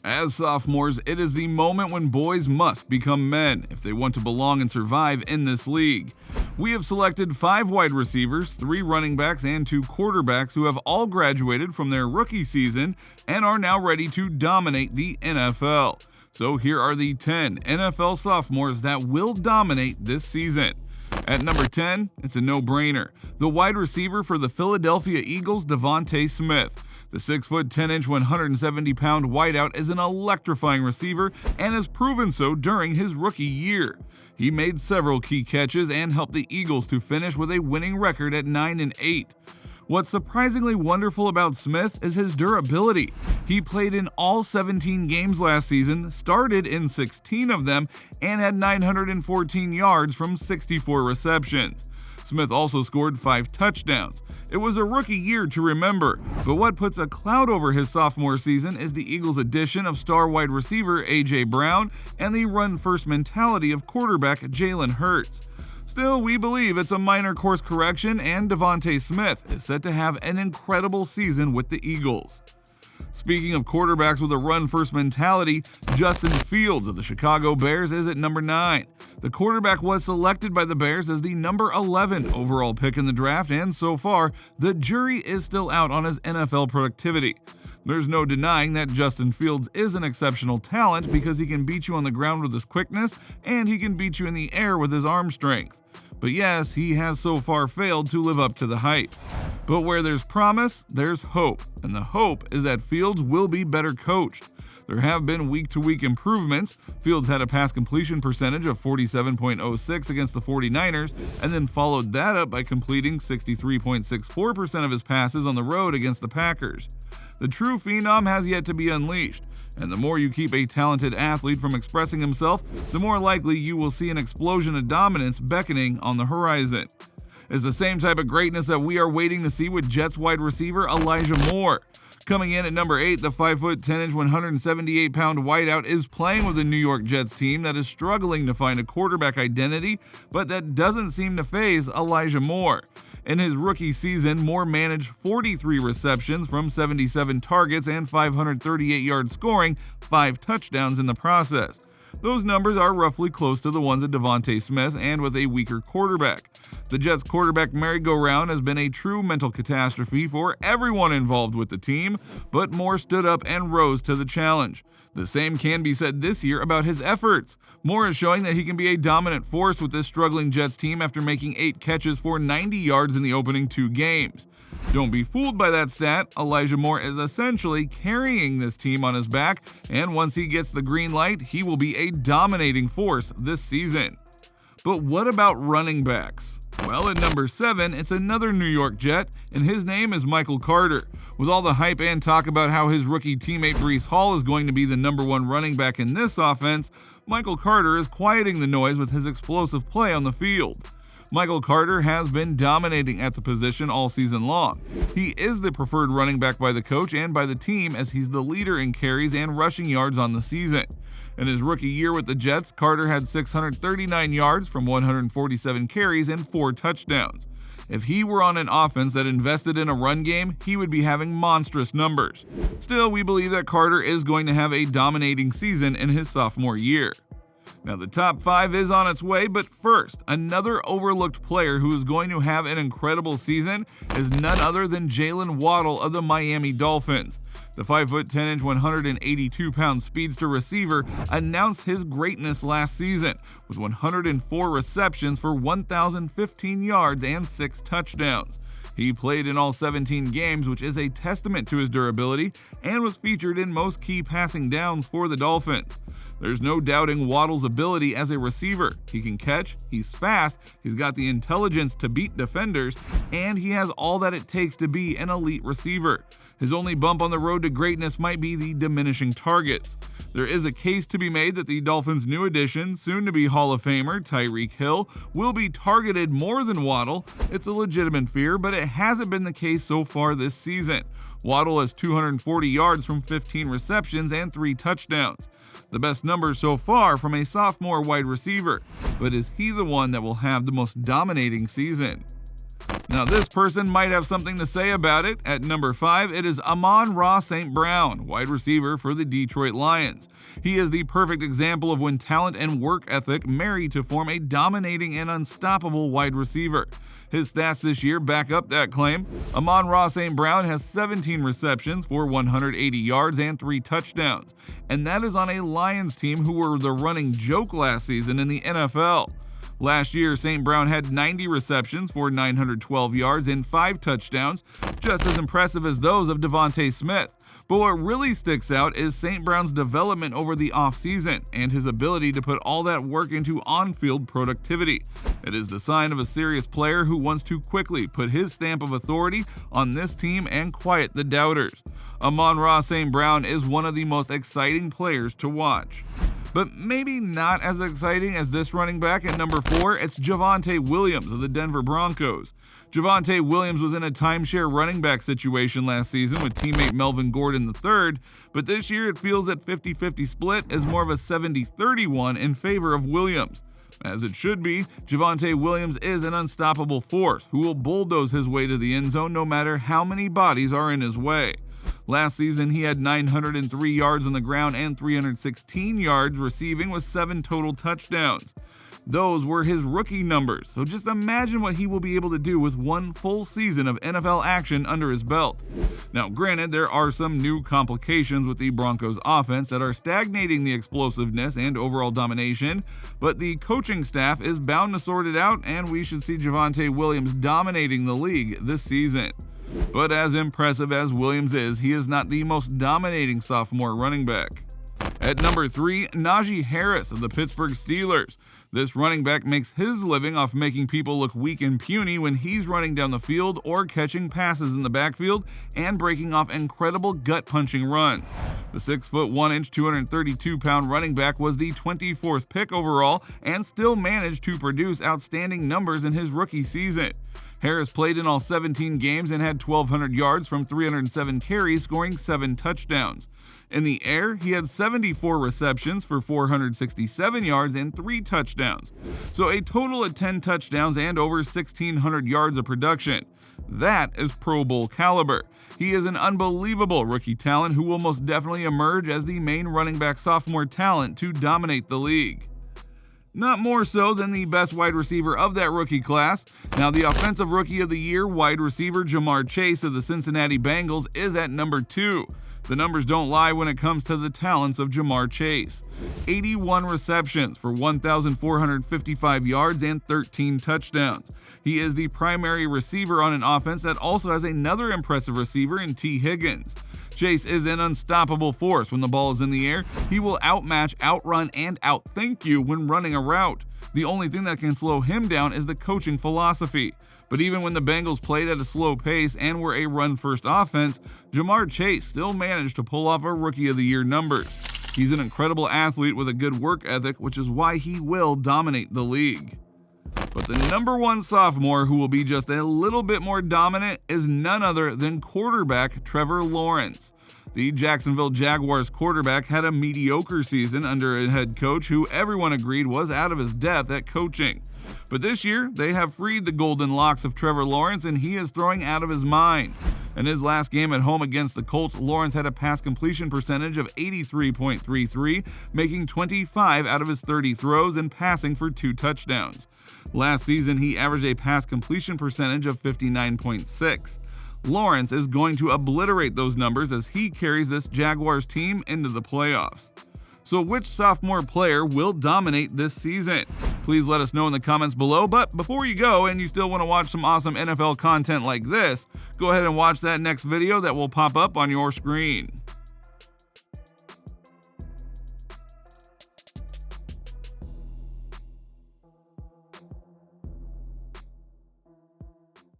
As sophomores, it is the moment when boys must become men if they want to belong and survive in this league. We have selected 5 wide receivers, 3 running backs, and 2 quarterbacks who have all graduated from their rookie season and are now ready to dominate the NFL. So here are the 10 NFL sophomores that will dominate this season. At number 10, it's a no-brainer. The wide receiver for the Philadelphia Eagles, DeVonta Smith. The 6'10", 170-pound wideout is an electrifying receiver and has proven so during his rookie year. He made several key catches and helped the Eagles to finish with a winning record at 9-8. What's surprisingly wonderful about Smith is his durability. He played in all 17 games last season, started in 16 of them, and had 914 yards from 64 receptions. Smith also scored 5 touchdowns. It was a rookie year to remember, but what puts a cloud over his sophomore season is the Eagles' addition of star wide receiver A.J. Brown and the run-first mentality of quarterback Jalen Hurts. Still, we believe it's a minor course correction, and DeVonta Smith is set to have an incredible season with the Eagles. Speaking of quarterbacks with a run-first mentality, Justin Fields of the Chicago Bears is at number 9. The quarterback was selected by the Bears as the number 11 overall pick in the draft, and so far, the jury is still out on his NFL productivity. There's no denying that Justin Fields is an exceptional talent because he can beat you on the ground with his quickness, and he can beat you in the air with his arm strength. But yes, he has so far failed to live up to the hype. But where there's promise, there's hope, and the hope is that Fields will be better coached. There have been week-to-week improvements. Fields had a pass completion percentage of 47.06 against the 49ers, and then followed that up by completing 63.64% of his passes on the road against the Packers. The true phenom has yet to be unleashed, and the more you keep a talented athlete from expressing himself, the more likely you will see an explosion of dominance beckoning on the horizon. It's the same type of greatness that we are waiting to see with Jets wide receiver Elijah Moore. Coming in at number 8, the 5'10", 178-pound wideout is playing with the New York Jets team that is struggling to find a quarterback identity, but that doesn't seem to faze Elijah Moore. In his rookie season, Moore managed 43 receptions from 77 targets and 538 yards, scoring 5 touchdowns in the process. Those numbers are roughly close to the ones of DeVonta Smith, and with a weaker quarterback. The Jets quarterback merry-go-round has been a true mental catastrophe for everyone involved with the team, but Moore stood up and rose to the challenge. The same can be said this year about his efforts. Moore is showing that he can be a dominant force with this struggling Jets team after making 8 catches for 90 yards in the opening 2 games. Don't be fooled by that stat. Elijah Moore is essentially carrying this team on his back, and once he gets the green light, he will be a dominating force this season. But what about running backs? Well, at number 7, it's another New York Jet, and his name is Michael Carter. With all the hype and talk about how his rookie teammate Breece Hall is going to be the number 1 running back in this offense, Michael Carter is quieting the noise with his explosive play on the field. Michael Carter has been dominating at the position all season long. He is the preferred running back by the coach and by the team, as he's the leader in carries and rushing yards on the season. In his rookie year with the Jets, Carter had 639 yards from 147 carries and 4 touchdowns. If he were on an offense that invested in a run game, he would be having monstrous numbers. Still, we believe that Carter is going to have a dominating season in his sophomore year. Now, the top 5 is on its way, but first, another overlooked player who is going to have an incredible season is none other than Jalen Waddle of the Miami Dolphins. The 5'10", 182-pound speedster receiver announced his greatness last season with 104 receptions for 1,015 yards and 6 touchdowns. He played in all 17 games, which is a testament to his durability, and was featured in most key passing downs for the Dolphins. There's no doubting Waddle's ability as a receiver. He can catch, he's fast, he's got the intelligence to beat defenders, and he has all that it takes to be an elite receiver. His only bump on the road to greatness might be the diminishing targets. There is a case to be made that the Dolphins' new addition, soon-to-be Hall of Famer Tyreek Hill, will be targeted more than Waddle. It's a legitimate fear, but it hasn't been the case so far this season. Waddle has 240 yards from 15 receptions and 3 touchdowns. The best numbers so far from a sophomore wide receiver, but is he the one that will have the most dominating season? Now this person might have something to say about it. At number 5, it is Amon-Ra St. Brown, wide receiver for the Detroit Lions. He is the perfect example of when talent and work ethic marry to form a dominating and unstoppable wide receiver. His stats this year back up that claim. Amon-Ra St. Brown has 17 receptions for 180 yards and 3 touchdowns, and that is on a Lions team who were the running joke last season in the NFL. Last year, St. Brown had 90 receptions for 912 yards and 5 touchdowns, just as impressive as those of DeVonta Smith. But what really sticks out is St. Brown's development over the offseason and his ability to put all that work into on-field productivity. It is the sign of a serious player who wants to quickly put his stamp of authority on this team and quiet the doubters. Amon-Ra St. Brown is one of the most exciting players to watch. But maybe not as exciting as this running back. At number 4, it's Javonte Williams of the Denver Broncos. Javonte Williams was in a timeshare running back situation last season with teammate Melvin Gordon III, but this year it feels that 50-50 split is more of a 70-30 in favor of Williams. As it should be, Javonte Williams is an unstoppable force who will bulldoze his way to the end zone no matter how many bodies are in his way. Last season, he had 903 yards on the ground and 316 yards receiving with 7 total touchdowns. Those were his rookie numbers, so just imagine what he will be able to do with one full season of NFL action under his belt. Now, granted, there are some new complications with the Broncos offense that are stagnating the explosiveness and overall domination, but the coaching staff is bound to sort it out, and we should see Javonte Williams dominating the league this season. But as impressive as Williams is, he is not the most dominating sophomore running back. At number 3, Najee Harris of the Pittsburgh Steelers. This running back makes his living off making people look weak and puny when he's running down the field or catching passes in the backfield and breaking off incredible gut-punching runs. The 6'1", 232-pound running back was the 24th pick overall and still managed to produce outstanding numbers in his rookie season. Harris played in all 17 games and had 1,200 yards from 307 carries, scoring 7 touchdowns. In the air, he had 74 receptions for 467 yards and 3 touchdowns. So a total of 10 touchdowns and over 1,600 yards of production. That is Pro Bowl caliber. He is an unbelievable rookie talent who will most definitely emerge as the main running back sophomore talent to dominate the league. Not more so than the best wide receiver of that rookie class. Now, the Offensive Rookie of the Year wide receiver Ja'Marr Chase of the Cincinnati Bengals is at number 2. The numbers don't lie when it comes to the talents of Ja'Marr Chase. 81 receptions for 1,455 yards and 13 touchdowns. He is the primary receiver on an offense that also has another impressive receiver in T. Higgins. Chase is an unstoppable force when the ball is in the air. He will outmatch, outrun, and outthink you when running a route. The only thing that can slow him down is the coaching philosophy. But even when the Bengals played at a slow pace and were a run-first offense, Ja'Marr Chase still managed to pull off a Rookie of the Year numbers. He's an incredible athlete with a good work ethic, which is why he will dominate the league. But the number 1 sophomore who will be just a little bit more dominant is none other than quarterback Trevor Lawrence. The Jacksonville Jaguars quarterback had a mediocre season under a head coach who everyone agreed was out of his depth at coaching. But this year, they have freed the golden locks of Trevor Lawrence and he is throwing out of his mind. In his last game at home against the Colts, Lawrence had a pass completion percentage of 83.33, making 25 out of his 30 throws and passing for 2 touchdowns. Last season, he averaged a pass completion percentage of 59.6. Lawrence is going to obliterate those numbers as he carries this Jaguars team into the playoffs. So which sophomore player will dominate this season? Please let us know in the comments below, but before you go and you still want to watch some awesome NFL content like this, go ahead and watch that next video that will pop up on your screen.